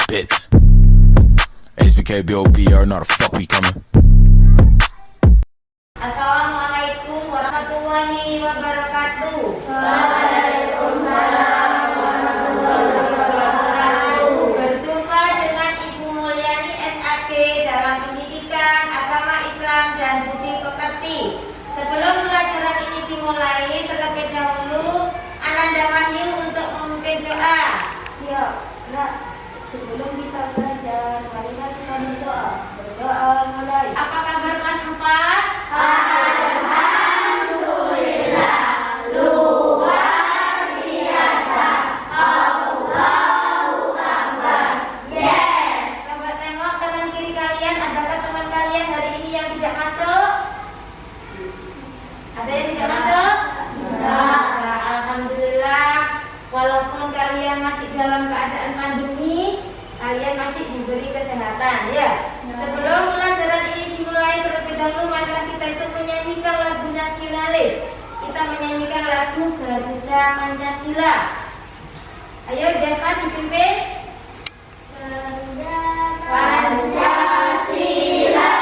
bits. HBK, BOBR, not a fuck we coming. Assalamualaikum warahmatullahi wabarakatuh. Waalaikumsalam warahmatullahi wabarakatuh. Berjumpa dengan Ibu Mulyani SAG dalam pendidikan agama Islam dan budi pekerti. Sebelum pelajaran ini dimulai, terlebih dahulu Ananda Wahyu untuk memimpin doa. Siap, Nak. Sebelum kita belajar, marilah kita berdoa. Berdoa mulai. Apa kabar kelas 4? Alhamdulillah, luar biasa. Allahu Akbar. Yes. Coba tengok kanan kiri kalian, adakah teman kalian hari ini yang tidak masuk? Ada yang tidak masuk? Nah, alhamdulillah, walaupun kalian masih dalam keadaan pandemi, kalian masih diberi kesehatan, ya. Sebelum pelajaran ini dimulai, terlebih dahulu marilah kita itu menyanyikan lagu nasionalis. Kita menyanyikan lagu Garuda Pancasila. Ayo, jangan dipimpin. Pancasila,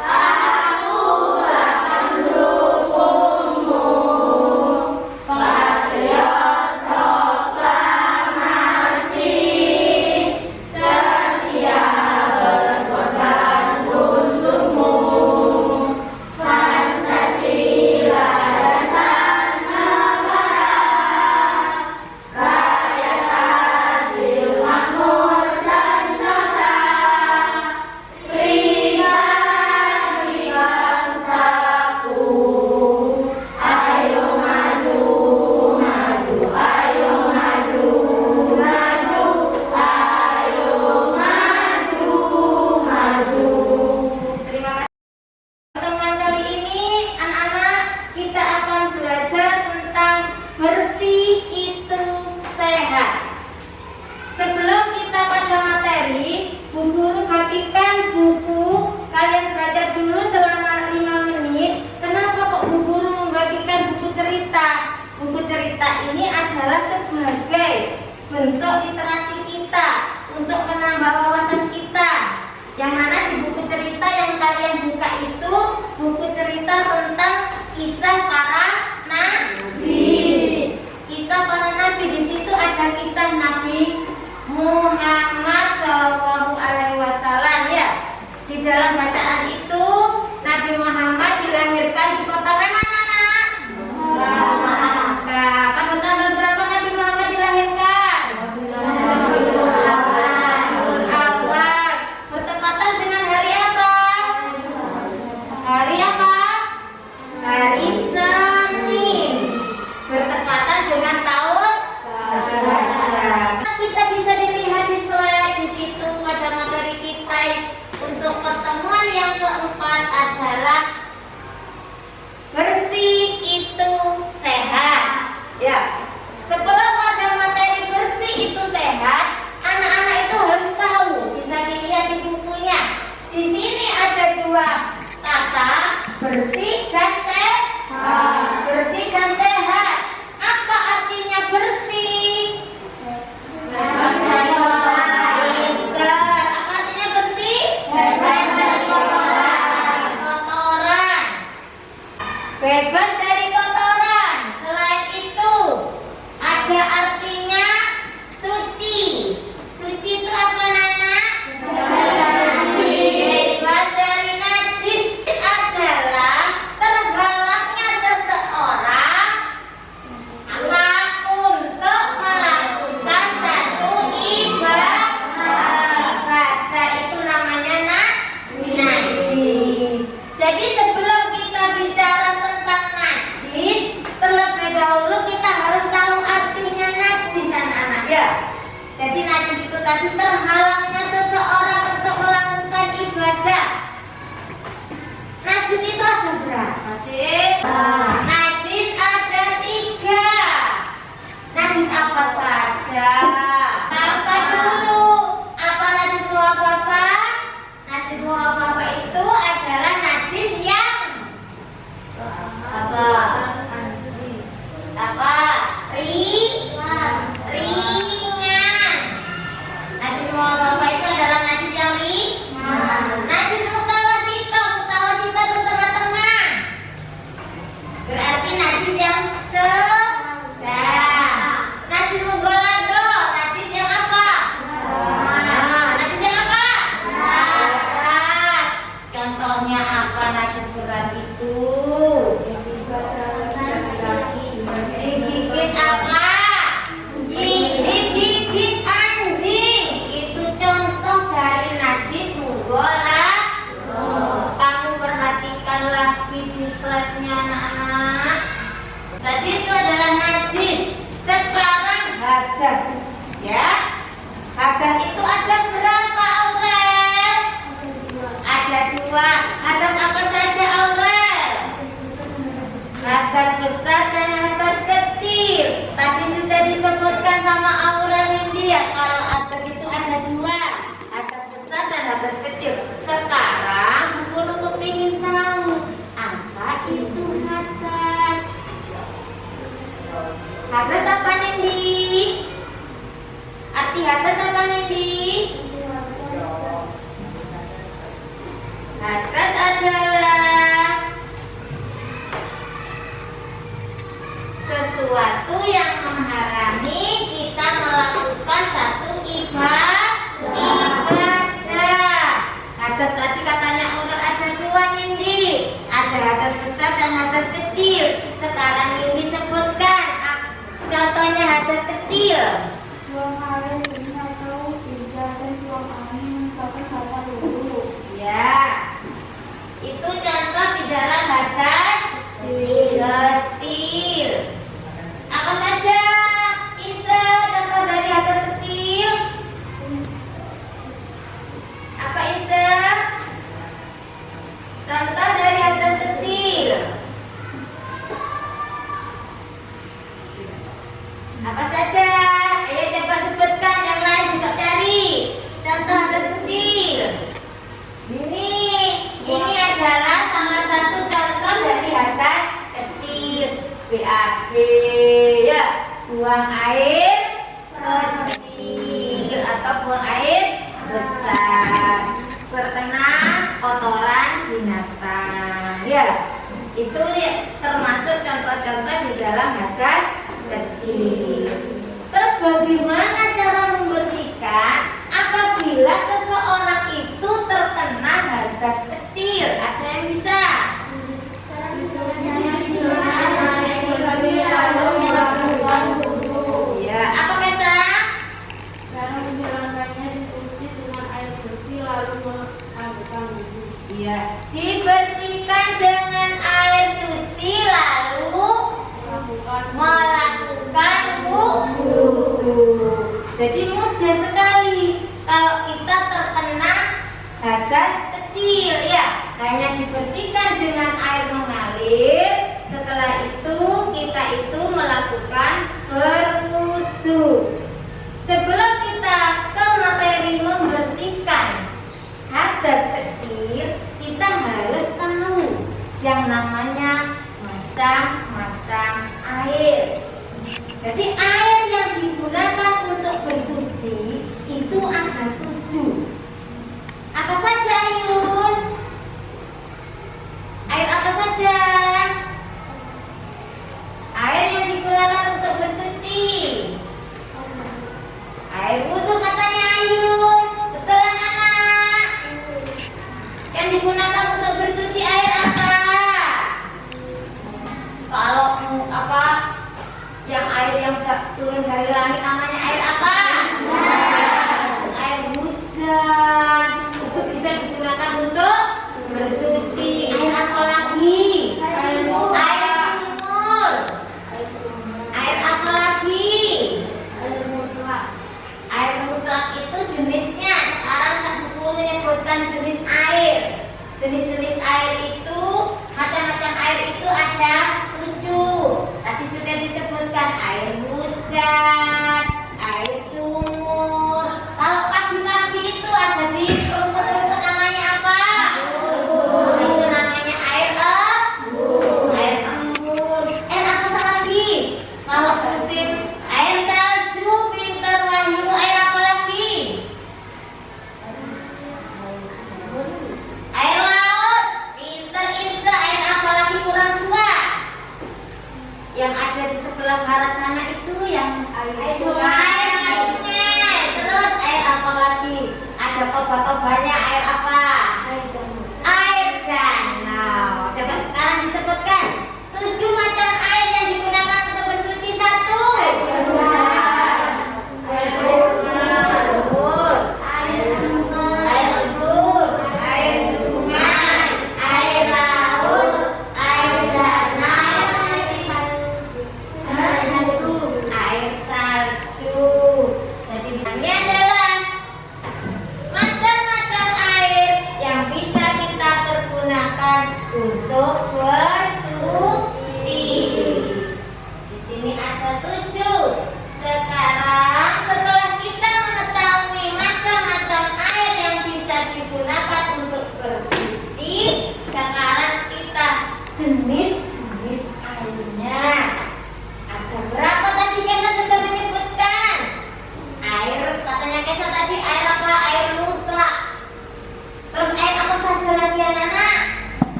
aku akan mendukungmu. Patriot proklamasi, setia berkorban untukmu. Pancasila dasar negara, rakyat adil makmur sentosa, pribadi bangsaku. Ayo maju, maju, ayo maju, maju, ayo maju, maju. Terima kasih. Teman kali ini anak-anak kita akan belajar tentang bersih itu sehat. Sebelum kita pada materi, Bu Guru bagikan buku, kalian baca dulu selama 5 menit. Kenapa kok Bu Guru membagikan buku cerita? Buku cerita ini adalah sebagai bentuk literasi kita untuk menambah wawasan kita. Yang mana di buku cerita yang kalian buka itu buku cerita tentang kisah para nabi. Kisah para nabi, di situ ada kisah Nabi Muhammad Shallallahu Alaihi Wasallam, ya. Di dalam bacaan itu Nabi Muhammad dilahirkan di kota mana, anak? Makkah. Pada tanggal berapa Nabi Muhammad dilahirkan? Rabiul Awal. Bertepatan dengan hari apa? Hari apa? Hari Senin. Bertepatan dengan tahun Gajah. Kita bisa dilihat di slide di situ pada materi kita. Untuk pertemuan yang keempat adalah bersih itu sehat. Ya. Sebelum pada materi bersih itu sehat, anak-anak itu harus tahu. Bisa dilihat di bukunya. Di sini ada dua kata, bersih dan sehat. Bersih dan sehat. Apa artinya bersih? Bebas dari kotoran. Apa artinya bersih? Bebas dari kotoran. Bebas dari kotoran. Selain itu, ada artinya suci. Suci itu apa, Nana? Bebas dari najis adalah terhalangnya seseorang apa untuk melakukan satu ibadah. Ibadah itu namanya najis. Jadi sebelum kita bicara tentang najis, terlebih dahulu kita harus tahu artinya najis, anak-anak, ya. Jadi najis itu tadi terhalangnya seseorang untuk melakukan ibadah. Najis itu ada berapa sih? Najis ada 3. Najis apa saja? Apa dulu? Apa najis muhafafah? Najis muhafafah itu adalah najis yang apa? Ringan. Arti hadas apa Nindi? Hadas adalah sesuatu yang menghalangi kita melakukan satu ibadah. Hadas tadi katanya ular ada dua Nindi. Ada hadas besar dan hadas kecil. Sekarang Nindi sebutkan contohnya hadas kecil. Buang air ini atau bisa dan buang angin pakai kata dulu. Ya, itu contoh di dalam hadas kecil. Apa saja? Isa, contoh dari hadas kecil. Apa Isa? Contoh dari hadas kecil. Apa saja? Ayo coba sebutkan, yang lain juga cari. Contoh hadas kecil. Ini adalah salah satu contoh dari hadas kecil. BAB ya, buang air kecil atau buang air besar, terkena kotoran binatang. Ya, itu termasuk contoh-contoh di dalam hadas kecil. Terus bagaimana cara membersihkan apabila seseorang itu terkena hadas kecil? Ada yang bisa? Ya, apa Kesa? Cara menjalankannya dicuci dengan air bersih lalu melakukan wudhu. Iya, dibersihkan dengan air suci lalu melakukan wudhu. Jadi mudah sekali kalau kita terkena hadas kecil ya, hanya dibersihkan dengan air mengalir. Setelah itu kita melakukan berwudhu. Sebelum kita ke materi membersihkan hadas kecil, kita harus tahu yang namanya macam-macam air. Jadi air yang digunakan untuk bersuci itu ada 7. Apa saja Yun? Air apa saja? Air yang digunakan untuk bersuci. Air wudhu katanya Ayun. Betul anak? Yang digunakan untuk bersuci air apa? Kalau apa? Yang air yang turun dari langit namanya air apa? Air hujan. Itu bisa digunakan untuk bersuci. Air apa lagi? Air sumur. Air apa lagi? Air mutlak itu jenisnya. Sekarang satu guru menyebutkan jenis air. Jenis-jenis air itu, macam-macam air itu ada 7. Tadi sudah disebutkan air hujan, air sumur. Kalau pagi-pagi itu ada di rumput-rumput namanya apa? Itu namanya air embun. Air embun. Apa lagi? Kalau musim air salju, Pintar Wahyu, air apa lagi? Air laut, Pintar Insa, air apa lagi kurang 2? Yang ada di sebelah barat sana itu yang air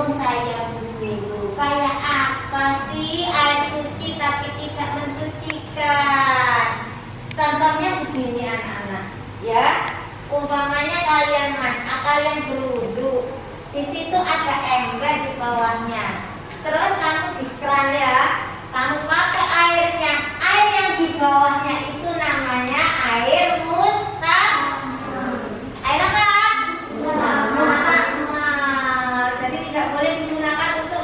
bingung saya guru. Kayak apa sih air suci tapi tidak mensucikan? Contohnya begini anak-anak, ya. Umpamanya kalian berwudu, di situ ada ember di bawahnya. Terus kamu di keran ya, kamu pakai airnya. Air yang di bawahnya itu namanya air air apa? Mustakmal. Jadi tidak boleh digunakan untuk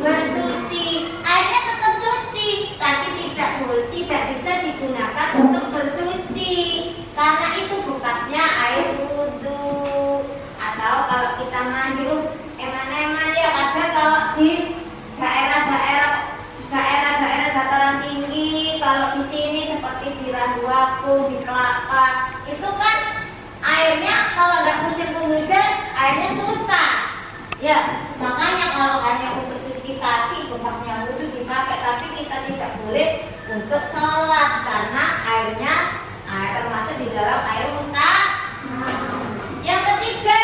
bersuci. Airnya tetap suci, tapi tidak bisa digunakan untuk bersuci karena itu bekasnya air wudhu. Atau kalau kita mandi, eman-eman ya, kadang kalau di daerah-daerah dataran tinggi, kalau di sini seperti di Randuaku, di Kelapa, itu kan airnya kalau nggak musim penghujan, airnya susah. Ya, makanya kalau hanya untuk cuci kaki, bekasnya wudhu dipakai, tapi kita tidak boleh untuk sholat karena airnya termasuk di dalam air mustakmal. Yang ketiga,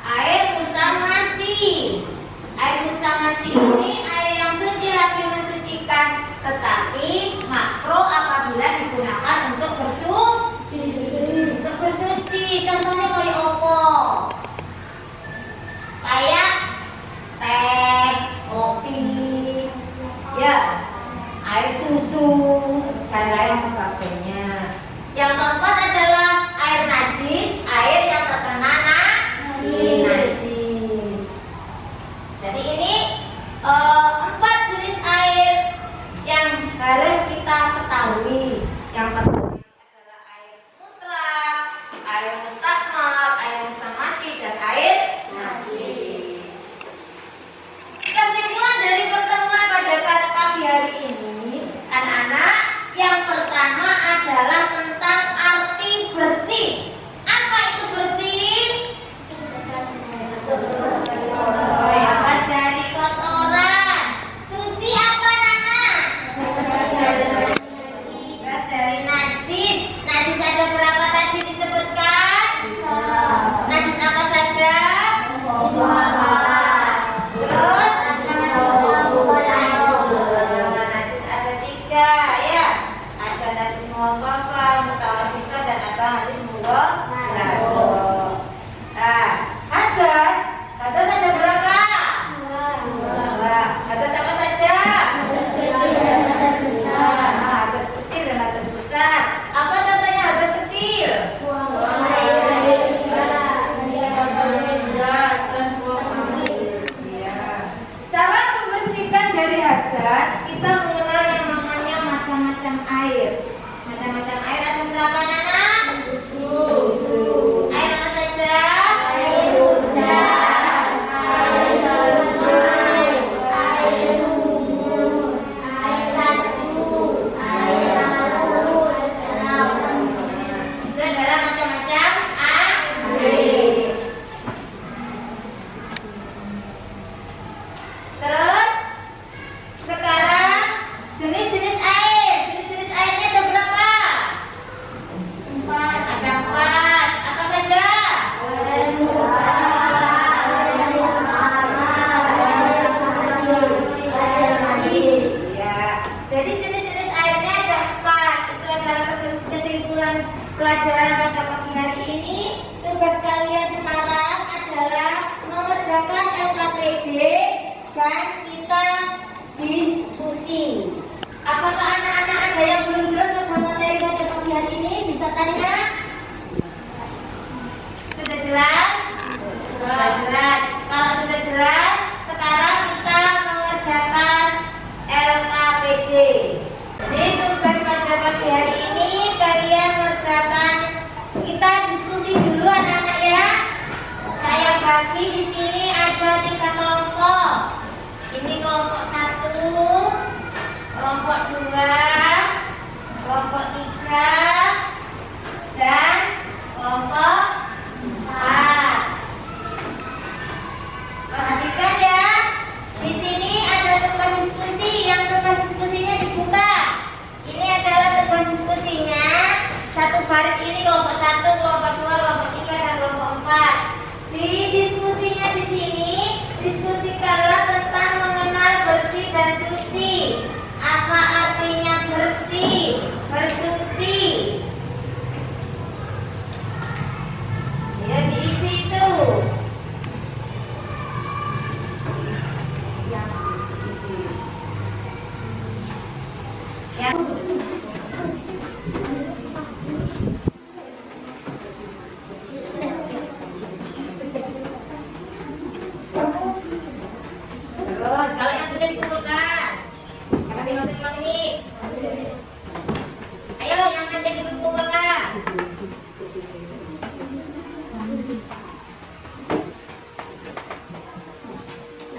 air musamasi. Air musamasi ini air yang suci lagi mensucikan, tetapi makro apabila digunakan untuk bersuci. Contohnya kayak opo? Kayak teh, kopi, ya, air susu dan lain sebagainya. Yang keempat adalah air najis, air yang terkena najis. Jadi ini 4 jenis air yang harus kita ketahui. Yang pertama adalah air mutlak, air mustakmal, air musamasi, dan air najis. Kesimpulan dari pertemuan pada pagi hari ini, anak-anak, yang pertama adalah tentang arti bersih. Apa itu bersih? Bebas dari kotoran. Suci apa Nana? Bebas dari najis. Najis ada berapa tadi disebutkan? Najis apa saja? Terus najis ada 3 ya. Ada najis muwaffaqah, mutawasithah, dan ada najis mughalladhah. Nah, hadas ada berapa? 2. Hadas apa saja? Hadas kecil dan hadas besar. Apa contohnya hadas kecil? Cara membersihkan dari hadas, kita mengenal yang namanya macam-macam air. Macam-macam air ada berapa Nana? 7. Air apa saja? Air hujan, air sungai, air sumur, air salju, air laut. Itu adalah macam-macam air. Terus sekarang jenis-jenis air. Jenis-jenis airnya ada berapa? 4. Ada 4. Apa saja? Ya. Jadi jenis-jenis airnya ada 4. Itu adalah kesimpulan pelajaran pada pagi hari ini. Tugas kalian sekarang adalah mengerjakan LKPD dan kita diskusi. Apakah anak-anak ada yang belum jelas tentang materi pada pagi hari ini? Bisa tanya? Sudah jelas? Sudah jelas. Kalau sudah jelas, sekarang kita mengerjakan LKPD. Jadi tugas pada pagi hari ini kalian kerjakan. Kita diskusi dulu anak-anak ya. Saya bagi di sini ada 3 kelompok. Ini kelompok 1, kelompok 2, kelompok 3, dan kelompok 4. Perhatikan ya. Di sini ada tugas diskusi. Yang tugas diskusinya dibuka. Ini adalah tugas diskusinya. Satu baris ini kelompok 1, kelompok 2, kelompok 3, dan kelompok 4. Di diskusinya di sini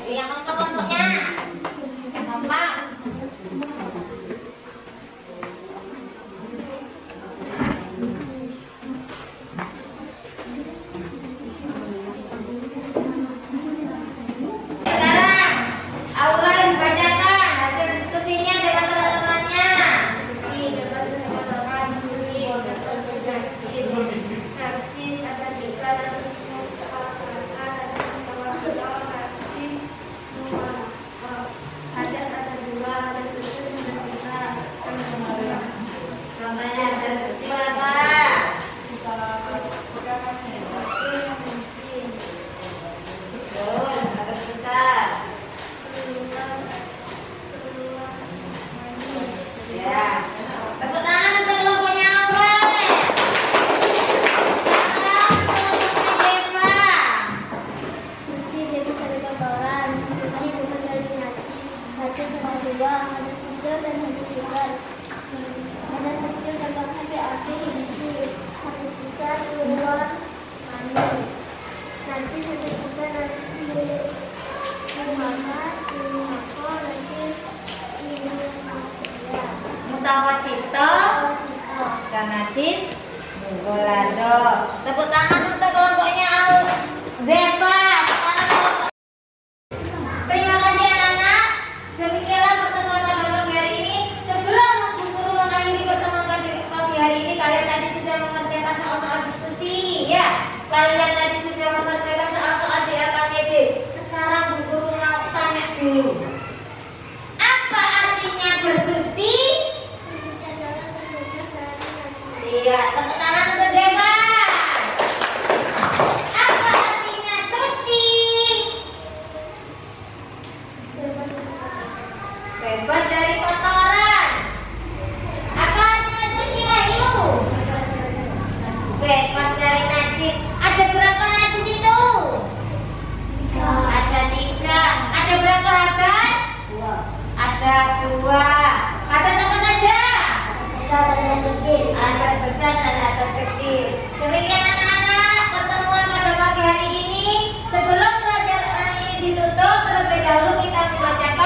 Yang keempat kelompoknya. Yang keempat. Sekarang Aura dibacakan hasil diskusinya dengan teman-temannya. Contohnya ada seperti apa? Terus agak besar. Ya. Tepuk tangan untuk kelompoknya Aura. Sekarang kelompoknya Deva. Mesti jadi dari kotoran, maksudnya bukan dari nasi. Baca sama dua, ada kecil dan ada besar. Ada kecil dalam hati api hiji, habis besar keluar mani. Nanti sudah bukan nasi Muhammad, Mako, nanti Mutawasito dan najis Golado. Tepuk tangan untuk kelompoknya Deva. Sekarang kelompok. Terima kasih anak-anak. Demikianlah pertemuan pada pagi hari ini. Sebelum Bu Guru mengakhiri pertemuan pagi hari ini, kalian tadi sudah mengerjakan soal-soal diskusi, ya. Kalian tadi sudah mengerjakan soal-soal DLKPD. Sekarang Bu Guru mau tanya dulu. Apa artinya bersuci? Iya, tepuk tangan untuk Deva. Apa artinya suci? Bebas dari kotoran. Apa artinya suci, Wahyu? Bebas dari najis. Ada berapa najis itu? Ada 3. Ada berapa hadas? 2. Ada 2. Hadas apa saja? Atas besar dan atas kecil. Demikian anak-anak pertemuan pada pagi hari ini. Sebelum pelajaran ini ditutup, terlebih dahulu kita membacakan